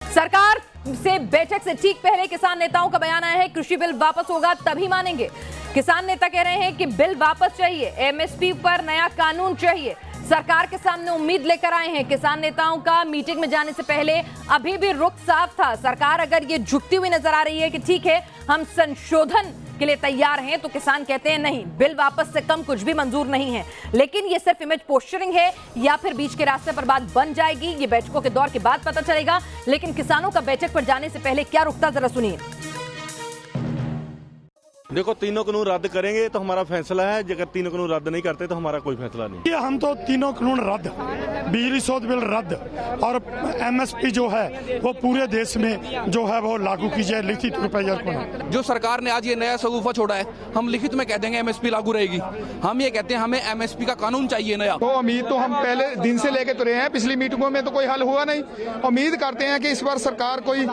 सरकार से बैठक से ठीक पहले किसान नेताओं का बयान आया है, कृषि बिल वापस होगा तभी मानेंगे। किसान नेता कह रहे हैं कि बिल वापस चाहिए, एमएसपी पर नया कानून चाहिए। सरकार के सामने उम्मीद लेकर आए हैं। किसान नेताओं का मीटिंग में जाने से पहले अभी भी रुख साफ था। सरकार अगर ये झुकती हुई नजर आ रही है कि ठीक है हम संशोधन के लिए तैयार हैं, तो किसान कहते हैं नहीं, बिल वापस से कम कुछ भी मंजूर नहीं है। लेकिन ये सिर्फ इमेज पोस्चरिंग है या फिर बीच के रास्ते पर बात बन जाएगी, ये बैठकों के दौर के बाद पता चलेगा। लेकिन किसानों का बैठक पर जाने से पहले क्या रुकता, जरा सुनिए। देखो, तीनों कानून रद्द करेंगे तो हमारा फैसला है, अगर तीनों कानून रद्द नहीं करते तो हमारा कोई फैसला नहीं। हम तो तीनों कानून रद्द, बिजली शोध बिल रद्द और एमएसपी जो है वो पूरे देश में जो है वो लागू की जाए, लिखित रुपये। जो सरकार ने आज ये नया सगुफा छोड़ा है, हम लिखित में कह देंगे एमएसपी लागू रहेगी। हम ये कहते हैं हमें एमएसपी का कानून चाहिए नया। तो उम्मीद तो हम पहले दिन से लेके तुरे हैं, पिछली मीटिंगों में तो कोई हल हुआ नहीं। उम्मीद करते हैं कि इस बार सरकार कोई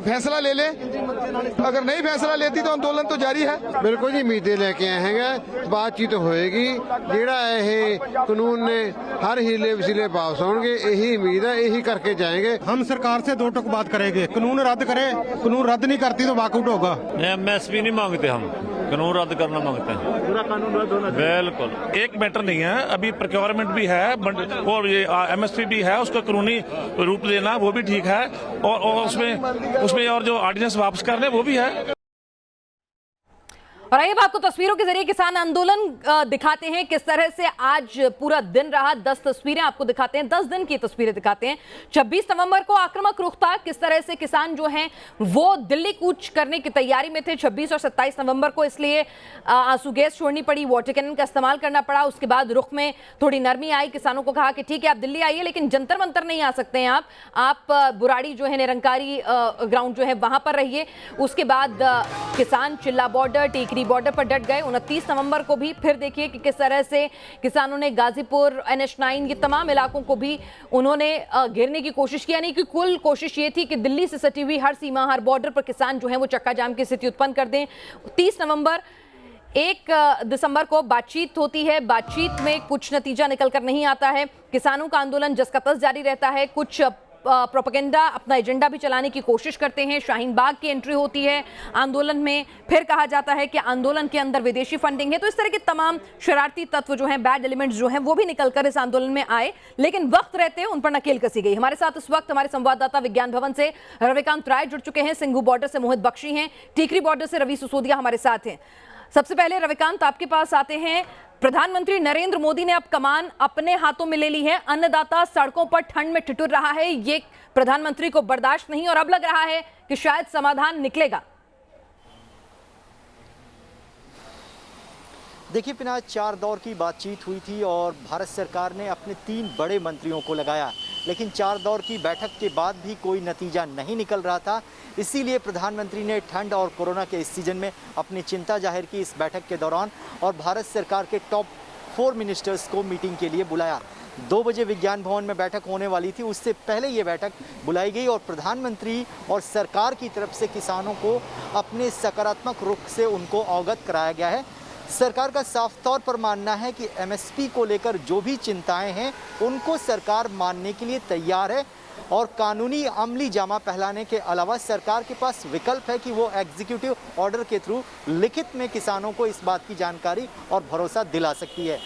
फैसला ले ले, अगर नहीं फैसला लेती तो आंदोलन तो जारी है। बिल्कुल जी, उम्मीदें लेके आए हैं, बातचीत होएगी। ਜਿਹੜਾ ਇਹ कानून ने हर हीले वसीले वापस आएंगे, यही उम्मीद है, यही करके जाएंगे। हम सरकार से दो टुक बात करेंगे, कानून रद्द करे, कानून रद्द नहीं करती तो वॉकआउट होगा। एमएसपी नहीं मांगते, हम कानून रद्द करना मांगते हैं। पूरा कानून रद्द होना बिल्कुल। एक मैटर नहीं है, अभी प्रोक्योरमेंट भी है और ये एमएसपी भी है, उसका कानूनी रूप देना वो भी ठीक है, और उसमें और जो ऑर्डिनेंस वापस करने वो भी है। और आइए आपको तस्वीरों के जरिए किसान आंदोलन दिखाते हैं, किस तरह से आज पूरा दिन रहा। 10 तस्वीरें आपको दिखाते हैं, 10 दिन की तस्वीरें दिखाते हैं। 26 नवंबर को आक्रामक रुख था, किस तरह से किसान जो हैं वो दिल्ली कूच करने की तैयारी में थे। 26 और 27 नवंबर को इसलिए आंसू गैस छोड़नी पड़ी, वाटर कैनन का इस्तेमाल करना पड़ा। उसके बाद रुख में थोड़ी नरमी आई, किसानों को कहा कि ठीक है आप दिल्ली आइए, लेकिन जंतर मंतर नहीं आ सकते हैं आप बुराड़ी जो है निरंकारी ग्राउंड जो है वहां पर रहिए। उसके बाद किसान चिल्ला बॉर्डर, टीकरी बॉर्डर पर डट गए। 29 नवंबर को भी फिर देखिए कि किस तरह से किसानों ने गाजीपुर, NH9 ये तमाम इलाकों को भी उन्होंने घेरने की कोशिश की। यानी कि कुल कोशिश ये थी कि दिल्ली से सटी हुई हर सीमा, हर बॉर्डर पर किसान जो है वो चक्का जाम की स्थिति उत्पन्न कर दें। 30 नवंबर 1 दिसंबर को बातचीत होती है, बातचीत में कुछ नतीजा निकल कर नहीं आता है। किसानों का आंदोलन जस का तस जारी रहता है। कुछ प्रोपेगेंडा, अपना एजेंडा भी चलाने की कोशिश करते हैं। शाहीन बाग की एंट्री होती है आंदोलन में, फिर कहा जाता है कि आंदोलन के अंदर विदेशी फंडिंग है। तो इस तरह के तमाम शरारती तत्व जो हैं, बैड एलिमेंट्स जो हैं, वो भी निकलकर इस आंदोलन में आए, लेकिन वक्त रहते उन पर नकेल कसी गई। हमारे साथ इस वक्त हमारे संवाददाता विज्ञान भवन से रविकांत राय जुड़ चुके हैं, सिंघू बॉर्डर से मोहित बख्शी हैं, टीकरी बॉर्डर से रवि सिसोदिया हमारे साथ हैं। सबसे पहले रविकांत आपके पास आते हैं। प्रधानमंत्री नरेंद्र मोदी ने अब कमान अपने हाथों में ले ली है। अन्नदाता सड़कों पर ठंड में ठिठुर रहा है, ये प्रधानमंत्री को बर्दाश्त नहीं, और अब लग रहा है कि शायद समाधान निकलेगा। देखिए पिनाज, 4 दौर की बातचीत हुई थी और भारत सरकार ने अपने 3 बड़े मंत्रियों को लगाया, लेकिन 4 दौर की बैठक के बाद भी कोई नतीजा नहीं निकल रहा था। इसीलिए प्रधानमंत्री ने ठंड और कोरोना के इस सीजन में अपनी चिंता जाहिर की इस बैठक के दौरान, और भारत सरकार के टॉप 4 मिनिस्टर्स को मीटिंग के लिए बुलाया। 2 बजे विज्ञान भवन में बैठक होने वाली थी, उससे पहले ये बैठक बुलाई गई और प्रधानमंत्री और सरकार की तरफ से किसानों को अपने सकारात्मक रुख से उनको अवगत कराया गया है। सरकार का साफ तौर पर मानना है कि एमएसपी को लेकर जो भी चिंताएं हैं उनको सरकार मानने के लिए तैयार है, और कानूनी अमली जामा पहनाने के अलावा सरकार के पास विकल्प है कि वो एग्जीक्यूटिव ऑर्डर के थ्रू लिखित में किसानों को इस बात की जानकारी और भरोसा दिला सकती है।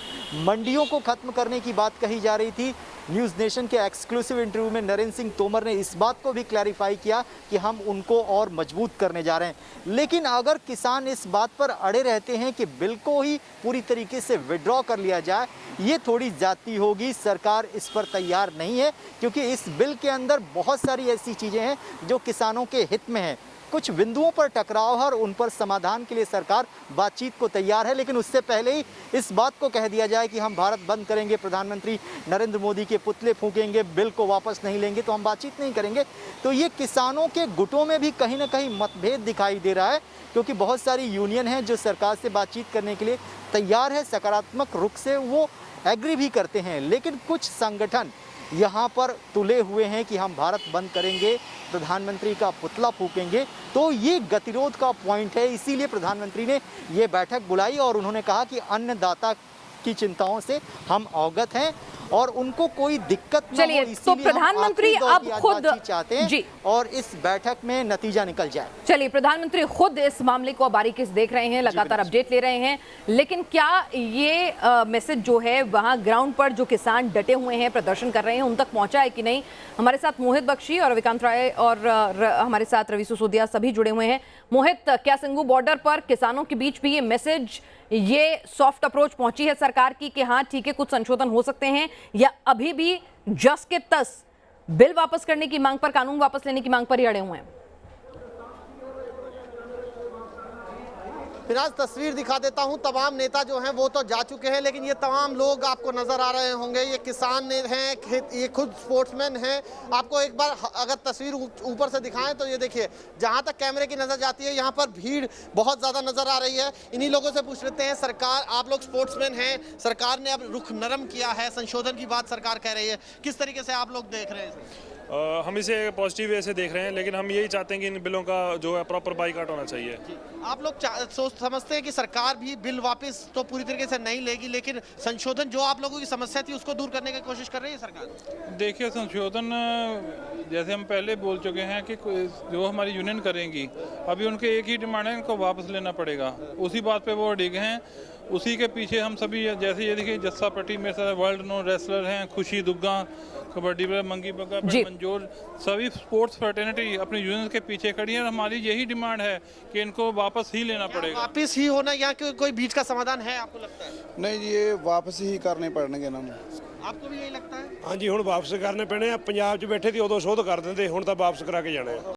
मंडियों को खत्म करने की बात कही जा रही थी। न्यूज़ नेशन के एक्सक्लूसिव इंटरव्यू में नरेंद्र सिंह तोमर ने इस बात को भी क्लैरिफाई किया कि हम उनको और मजबूत करने जा रहे हैं। लेकिन अगर किसान इस बात पर अड़े रहते हैं कि बिल को ही पूरी तरीके से विड्रॉ कर लिया जाए, ये थोड़ी ज्यादती होगी। सरकार इस पर तैयार नहीं है, क्योंकि इस बिल के अंदर बहुत सारी ऐसी चीज़ें हैं जो किसानों के हित में हैं। कुछ बिंदुओं पर टकराव है और उन पर समाधान के लिए सरकार बातचीत को तैयार है, लेकिन उससे पहले ही इस बात को कह दिया जाए कि हम भारत बंद करेंगे, प्रधानमंत्री नरेंद्र मोदी के पुतले फूकेंगे, बिल को वापस नहीं लेंगे तो हम बातचीत नहीं करेंगे, तो ये किसानों के गुटों में भी कहीं ना कहीं मतभेद दिखाई दे रहा है। क्योंकि बहुत सारी यूनियन हैं जो सरकार से बातचीत करने के लिए तैयार है, सकारात्मक रुख से वो एग्री भी करते हैं, लेकिन कुछ संगठन यहाँ पर तुले हुए हैं कि हम भारत बंद करेंगे, प्रधानमंत्री का पुतला फूकेंगे। तो ये गतिरोध का पॉइंट है, इसीलिए प्रधानमंत्री ने ये बैठक बुलाई और उन्होंने कहा कि अन्नदाता की चिंताओं से हम अवगत हैं और उनको कोई दिक्कत न चलिए, हो, तो इसीलिए हम प्रधानमंत्री आखिरी दौर अब की आज खुद बातचीत चाहते हैं जी और इस बैठक में नतीजा निकल जाए। चलिए, प्रधानमंत्री खुद इस मामले को बारीकी से देख रहे हैं, लगातार अपडेट ले रहे हैं, लेकिन क्या ये मैसेज जो है वहां ग्राउंड पर जो किसान डटे हुए हैं, प्रदर्शन कर रहे हैं, उन तक पहुंचा है कि नहीं? हमारे साथ मोहित बख्शी और विकांत राय और हमारे साथ रवि सुसोदिया सभी जुड़े हुए हैं। मोहित, क्या सिंगू बॉर्डर पर किसानों के बीच भी ये मैसेज, ये सॉफ्ट अप्रोच पहुंची है सरकार की कि हाँ ठीक है कुछ संशोधन हो सकते हैं, या अभी भी जस के तस बिल वापस करने की मांग पर, कानून वापस लेने की मांग पर ही अड़े हुए हैं? फिलहाल तस्वीर दिखा देता हूं, तमाम नेता जो हैं वो तो जा चुके हैं, लेकिन ये तमाम लोग आपको नजर आ रहे होंगे, ये किसान हैं, ये खुद स्पोर्ट्समैन हैं। आपको एक बार अगर तस्वीर ऊपर से दिखाएं तो ये देखिए, जहां तक कैमरे की नजर जाती है यहाँ पर भीड़ बहुत ज्यादा नजर आ रही है। इन्हीं लोगों से पूछ लेते हैं, सरकार, आप लोग स्पोर्ट्समैन हैं, सरकार ने अब रुख नरम किया है, संशोधन की बात सरकार कह रही है, किस तरीके से आप लोग देख रहे हैं? हम इसे पॉजिटिव वे से देख रहे हैं, लेकिन हम यही चाहते हैं कि इन बिलों का जो है प्रॉपर बाइकआउट होना चाहिए। आप लोग सोच समझते हैं कि सरकार भी बिल वापस तो पूरी तरीके से नहीं लेगी, लेकिन संशोधन जो आप लोगों की समस्या थी उसको दूर करने की कोशिश कर रही है सरकार? देखिए, संशोधन जैसे हम पहले बोल चुके हैं कि जो हमारी यूनियन करेंगी, अभी उनके एक ही डिमांड है, इनको वापस लेना पड़ेगा। उसी बात पे वो अड़िग हैं, उसी के पीछे हम सभी, जैसे ये देखिए जस्सा पट्टी में सारे वर्ल्ड नो रेसलर हैं, खुशी दुग्गा, कबड्डी प्लेयर मंगी बग्गा, मंजूर, सभी स्पोर्ट्स फ्रेटर्निटी अपनी यूनियन के पीछे खड़ी है। हमारी यही डिमांड है कि इनको वापस ही लेना पड़ेगा। वापस ही होना, यहाँ कोई बीच का समाधान है आपको लगता है? नहीं जी, ये वापस ही करने पड़ेंगे ना। आपको भी यही लगता है? हाँ जी, ਹੁਣ ਵਾਪਸ ਕਰਨੇ ਪੈਣੇ ਆ। ਪੰਜਾਬ 'ਚ ਬੈਠੇ ਸੀ ਉਦੋਂ ਸੋਧ ਕਰ ਦਿੰਦੇ, ਹੁਣ ਤਾਂ ਵਾਪਸ ਕਰਾ ਕੇ ਜਾਣਾ ਹੈ।